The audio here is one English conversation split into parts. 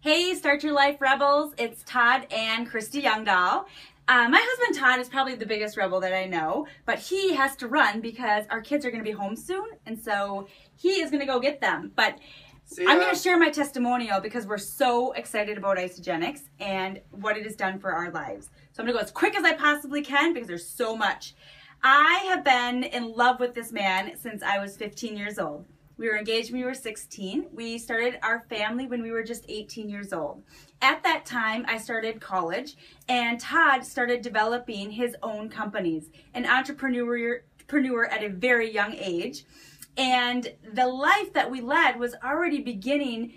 Hey, Start Your Life Rebels. It's Todd and Kristi Youngdahl. My husband Todd is probably the biggest rebel that I know, but he has to run because our kids are going to be home soon, and so he is going to go get them. But I'm going to share my testimonial because we're so excited about Isagenix and what it has done for our lives. So I'm going to go as quick as I possibly can because there's so much. I have been in love with this man since I was 15 years old. We were engaged when we were 16. We started our family when we were just 18 years old. At that time, I started college, and Todd started developing his own companies, an entrepreneur at a very young age. And the life that we led was already beginning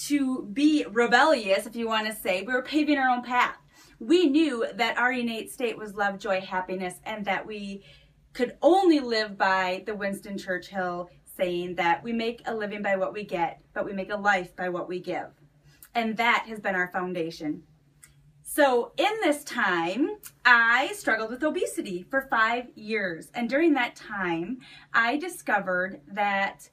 to be rebellious, if you want to say. We were paving our own path. We knew that our innate state was love, joy, happiness, and that we could only live by the Winston Churchill saying that we make a living by what we get, but we make a life by what we give. And that has been our foundation. So in this time, I struggled with obesity for 5 years. And during that time, I discovered that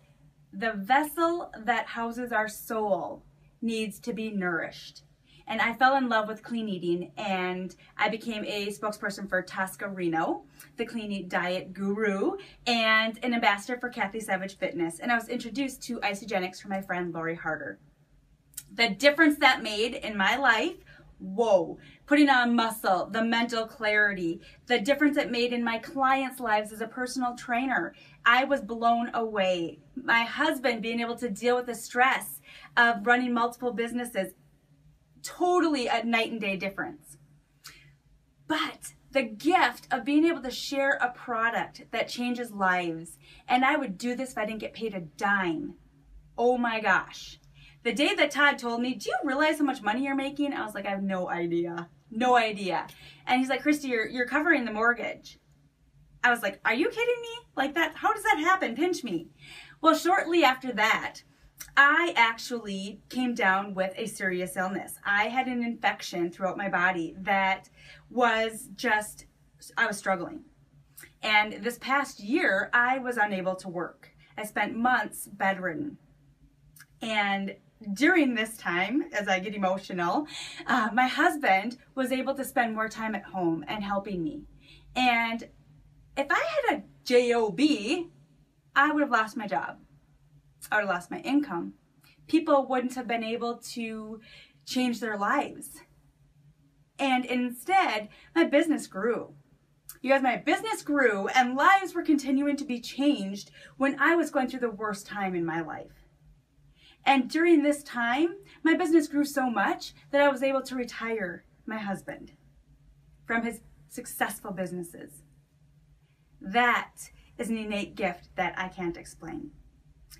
the vessel that houses our soul needs to be nourished. And I fell in love with clean eating, and I became a spokesperson for Tosca Reno, the clean eat diet guru, and an ambassador for Kathy Savage Fitness. And I was introduced to Isagenix from my friend Lori Harder. The difference that made in my life, whoa, putting on muscle, the mental clarity, the difference it made in my clients' lives as a personal trainer. I was blown away. My husband being able to deal with the stress of running multiple businesses, totally a night and day difference. But the gift of being able to share a product that changes lives, and I would do this if I didn't get paid a dime. Oh my gosh. The day that Todd told me, do you realize how much money you're making? I was like, I have no idea. No idea. And he's like, Kristi, you're covering the mortgage. I was like, are you kidding me? Like that, how does that happen? Pinch me. Well, shortly after that, I actually came down with a serious illness. I had an infection throughout my body that was just, I was struggling. And this past year, I was unable to work. I spent months bedridden. And during this time, as I get emotional, my husband was able to spend more time at home and helping me. And if I had a job, I would have lost my job. I would have lost my income. People wouldn't have been able to change their lives. And instead, my business grew. You guys, my business grew and lives were continuing to be changed when I was going through the worst time in my life. And during this time, my business grew so much that I was able to retire my husband from his successful businesses. That is an innate gift that I can't explain.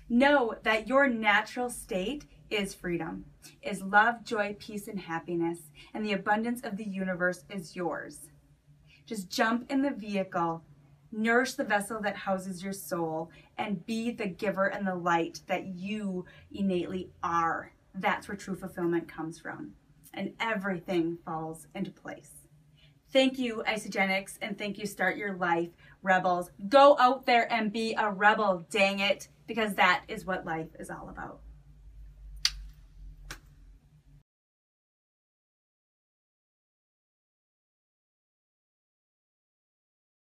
Know that your natural state is freedom, is love, joy, peace, and happiness, and the abundance of the universe is yours. Just jump in the vehicle, nourish the vessel that houses your soul, and be the giver and the light that you innately are. That's where true fulfillment comes from, and everything falls into place. Thank you, Isagenix, and thank you, Start Your Life Rebels. Go out there and be a rebel, dang it, because that is what life is all about.